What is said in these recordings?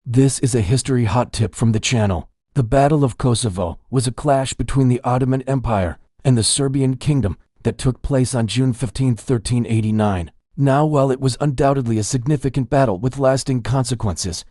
This is a history hot tip from the channel. The Battle of Kosovo was a clash between the Ottoman Empire and the Serbian Kingdom that took place on June 15, 1389. Now, while it was undoubtedly a significant battle with lasting consequences,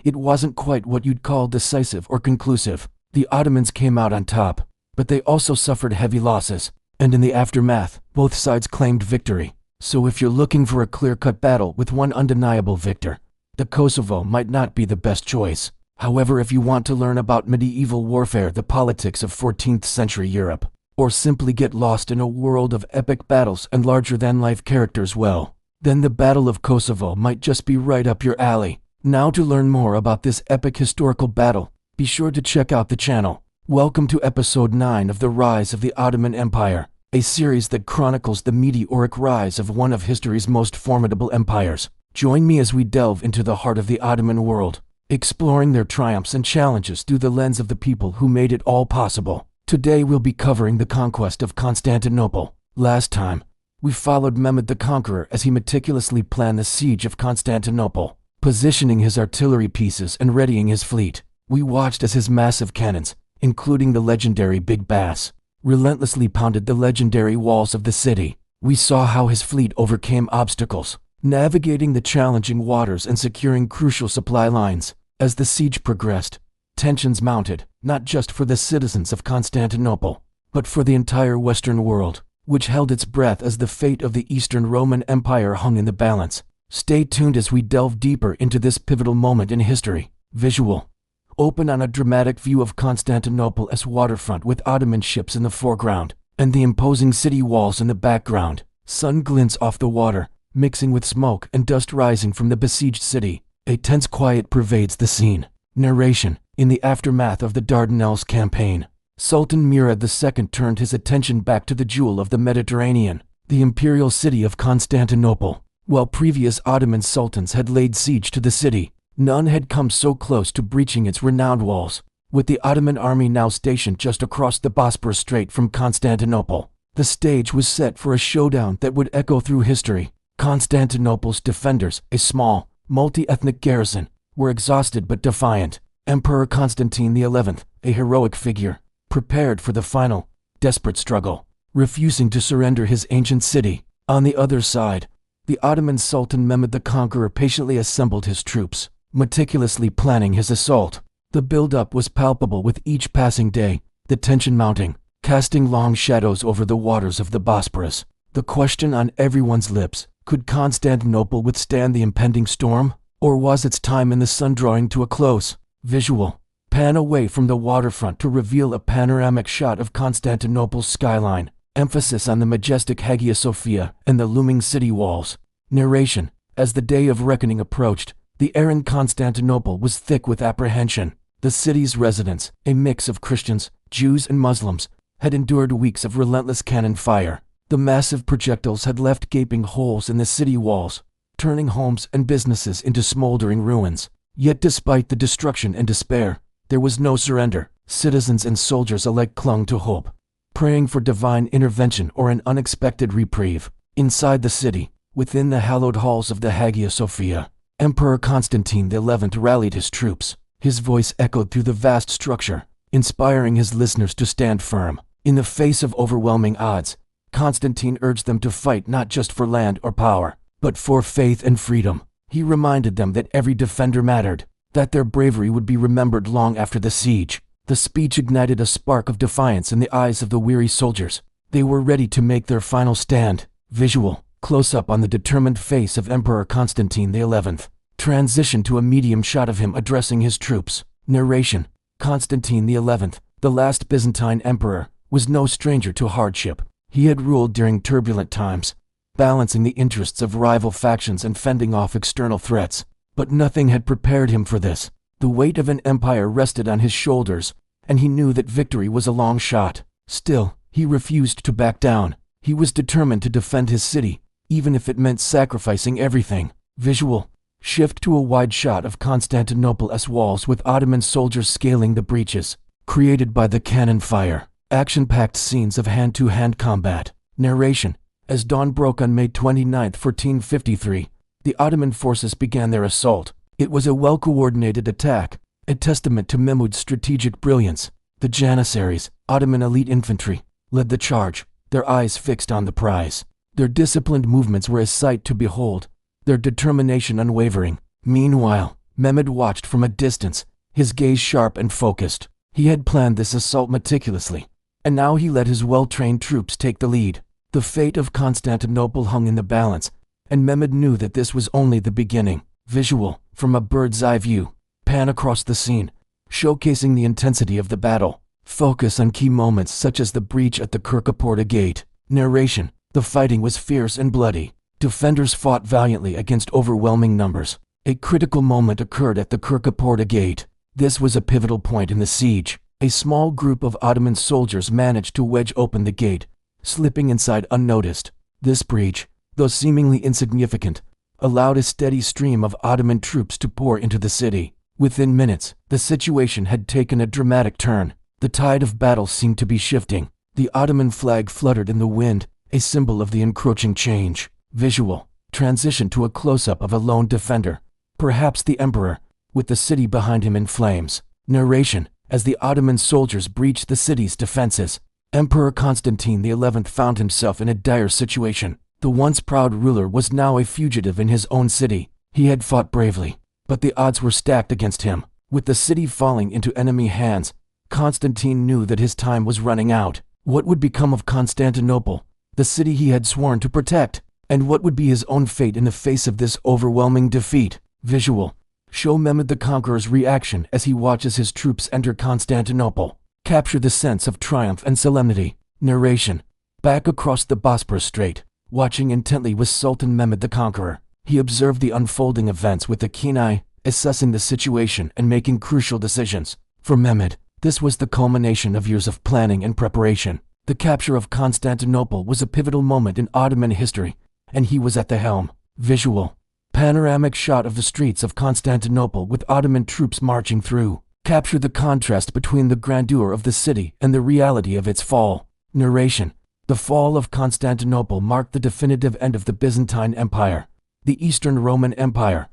it wasn't quite what you'd call decisive or conclusive. The Ottomans came out on top, but they also suffered heavy losses, and in the aftermath, both sides claimed victory. So if you're looking for a clear-cut battle with one undeniable victor, the Kosovo might not be the best choice. However, if you want to learn about medieval warfare, the politics of 14th century Europe, or simply get lost in a world of epic battles and larger-than-life characters, well, then the Battle of Kosovo might just be right up your alley. Now, to learn more about this epic historical battle, be sure to check out the channel. Welcome to episode 9 of The Rise of the Ottoman Empire, a series that chronicles the meteoric rise of one of history's most formidable empires. Join me as we delve into the heart of the Ottoman world, exploring their triumphs and challenges through the lens of the people who made it all possible. Today we'll be covering the conquest of Constantinople. Last time, we followed Mehmed the Conqueror as he meticulously planned the siege of Constantinople, positioning his artillery pieces and readying his fleet. We watched as his massive cannons, including the legendary Big Bass, relentlessly pounded the legendary walls of the city. We saw how his fleet overcame obstacles, navigating the challenging waters and securing crucial supply lines. As the siege progressed, tensions mounted, not just for the citizens of Constantinople, but for the entire Western world, which held its breath as the fate of the Eastern Roman Empire hung in the balance. Stay tuned as we delve deeper into this pivotal moment in history. Visual. Open on a dramatic view of Constantinople as waterfront with Ottoman ships in the foreground, and the imposing city walls in the background. Sun glints off the water, mixing with smoke and dust rising from the besieged city. A tense quiet pervades the scene. Narration. In the aftermath of the Dardanelles campaign, Sultan Mehmed II turned his attention back to the jewel of the Mediterranean, the imperial city of Constantinople. While previous Ottoman sultans had laid siege to the city, none had come so close to breaching its renowned walls. With the Ottoman army now stationed just across the Bosporus Strait from Constantinople, the stage was set for a showdown that would echo through history. Constantinople's defenders, a small, multi-ethnic garrison, were exhausted but defiant. Emperor Constantine XI, a heroic figure, prepared for the final, desperate struggle, refusing to surrender his ancient city. On the other side, the Ottoman Sultan Mehmed the Conqueror patiently assembled his troops, meticulously planning his assault. The build-up was palpable with each passing day, the tension mounting, casting long shadows over the waters of the Bosporus. The question on everyone's lips: could Constantinople withstand the impending storm, or was its time in the sun drawing to a close? Visual. Pan away from the waterfront to reveal a panoramic shot of Constantinople's skyline. Emphasis on the majestic Hagia Sophia and the looming city walls. Narration. As the day of reckoning approached, the air in Constantinople was thick with apprehension. The city's residents, a mix of Christians, Jews and Muslims, had endured weeks of relentless cannon fire. The massive projectiles had left gaping holes in the city walls, turning homes and businesses into smoldering ruins. Yet despite the destruction and despair, there was no surrender. Citizens and soldiers alike clung to hope, praying for divine intervention or an unexpected reprieve. Inside the city, within the hallowed halls of the Hagia Sophia, Emperor Constantine XI rallied his troops. His voice echoed through the vast structure, inspiring his listeners to stand firm. In the face of overwhelming odds, Constantine urged them to fight not just for land or power, but for faith and freedom. He reminded them that every defender mattered, that their bravery would be remembered long after the siege. The speech ignited a spark of defiance in the eyes of the weary soldiers. They were ready to make their final stand. Visual. Close up on the determined face of Emperor Constantine XI. Transition to a medium shot of him addressing his troops. Narration. Constantine XI, the last Byzantine emperor, was no stranger to hardship. He had ruled during turbulent times, balancing the interests of rival factions and fending off external threats. But nothing had prepared him for this. The weight of an empire rested on his shoulders, and he knew that victory was a long shot. Still, he refused to back down. He was determined to defend his city, even if it meant sacrificing everything. Visual. Shift to a wide shot of Constantinople's walls with Ottoman soldiers scaling the breaches, created by the cannon fire. Action-packed scenes of hand-to-hand combat. Narration. As dawn broke on May 29, 1453, the Ottoman forces began their assault. It was a well-coordinated attack, a testament to Mehmed's strategic brilliance. The Janissaries, Ottoman elite infantry, led the charge, their eyes fixed on the prize. Their disciplined movements were a sight to behold, their determination unwavering. Meanwhile, Mehmed watched from a distance, his gaze sharp and focused. He had planned this assault meticulously, and now he let his well-trained troops take the lead. The fate of Constantinople hung in the balance, and Mehmed knew that this was only the beginning. Visual, from a bird's-eye view, pan across the scene, showcasing the intensity of the battle. Focus on key moments such as the breach at the Kirkaporta Gate. Narration, the fighting was fierce and bloody. Defenders fought valiantly against overwhelming numbers. A critical moment occurred at the Kirkaporta Gate. This was a pivotal point in the siege. A small group of Ottoman soldiers managed to wedge open the gate, slipping inside unnoticed. This breach, though seemingly insignificant, allowed a steady stream of Ottoman troops to pour into the city. Within minutes, the situation had taken a dramatic turn. The tide of battle seemed to be shifting. The Ottoman flag fluttered in the wind, a symbol of the encroaching change. Visual, transition to a close-up of a lone defender, perhaps the emperor, with the city behind him in flames. Narration, as the Ottoman soldiers breached the city's defenses, Emperor Constantine XI found himself in a dire situation. The once proud ruler was now a fugitive in his own city. He had fought bravely, but the odds were stacked against him. With the city falling into enemy hands, Constantine knew that his time was running out. What would become of Constantinople, the city he had sworn to protect? And what would be his own fate in the face of this overwhelming defeat? Visual, show Mehmed the Conqueror's reaction as he watches his troops enter Constantinople. Capture the sense of triumph and solemnity. Narration, back across the Bosporus Strait, watching intently was Sultan Mehmed the Conqueror. He observed the unfolding events with a keen eye, assessing the situation and making crucial decisions. For Mehmed, this was the culmination of years of planning and preparation. The capture of Constantinople was a pivotal moment in Ottoman history, and he was at the helm. Visual, panoramic shot of the streets of Constantinople with Ottoman troops marching through. Capture the contrast between the grandeur of the city and the reality of its fall. Narration, the fall of Constantinople marked the definitive end of the Byzantine Empire, the Eastern Roman Empire.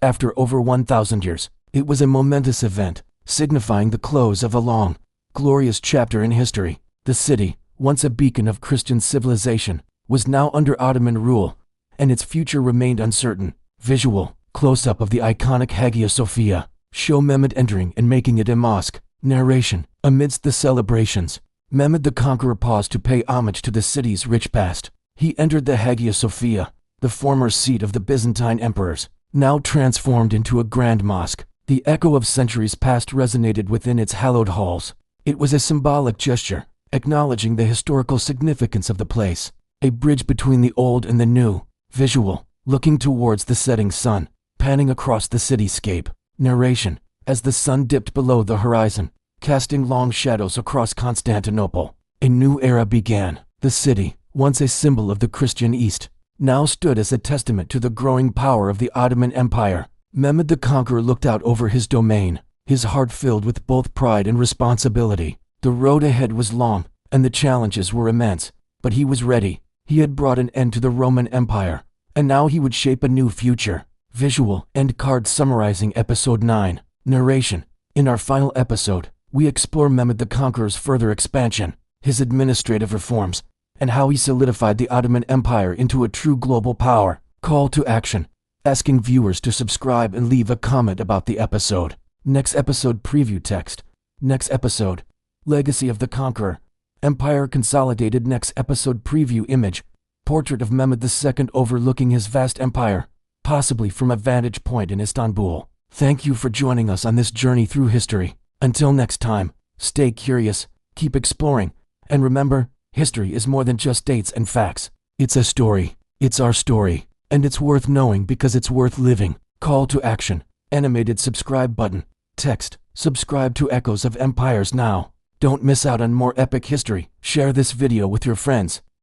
After over 1,000 years, it was a momentous event, signifying the close of a long, glorious chapter in history. The city, once a beacon of Christian civilization, was now under Ottoman rule, and its future remained uncertain. Visual, close-up of the iconic Hagia Sophia, show Mehmed entering and making it a mosque. Narration, amidst the celebrations, Mehmed the Conqueror paused to pay homage to the city's rich past. He entered the Hagia Sophia, the former seat of the Byzantine emperors, now transformed into a grand mosque. The echo of centuries past resonated within its hallowed halls. It was a symbolic gesture, acknowledging the historical significance of the place. A bridge between the old and the new. Visual, looking towards the setting sun, panning across the cityscape. Narration, as the sun dipped below the horizon, casting long shadows across Constantinople. A new era began. The city, once a symbol of the Christian East, now stood as a testament to the growing power of the Ottoman Empire. Mehmed the Conqueror looked out over his domain, his heart filled with both pride and responsibility. The road ahead was long, and the challenges were immense, but he was ready. He had brought an end to the Roman Empire, and now he would shape a new future. Visual, end card summarizing Episode 9. Narration, in our final episode, we explore Mehmed the Conqueror's further expansion, his administrative reforms, and how he solidified the Ottoman Empire into a true global power. Call to action, asking viewers to subscribe and leave a comment about the episode. Next episode preview text. Next episode, Legacy of the Conqueror. Empire consolidated. Next episode preview image. Portrait of Mehmed II overlooking his vast empire, possibly from a vantage point in Istanbul. Thank you for joining us on this journey through history. Until next time, stay curious, keep exploring, and remember, history is more than just dates and facts. It's a story. It's our story. And it's worth knowing because it's worth living. Call to action. Animated subscribe button. Text. Subscribe to Echoes of Empires now. Don't miss out on more epic history. Share this video with your friends.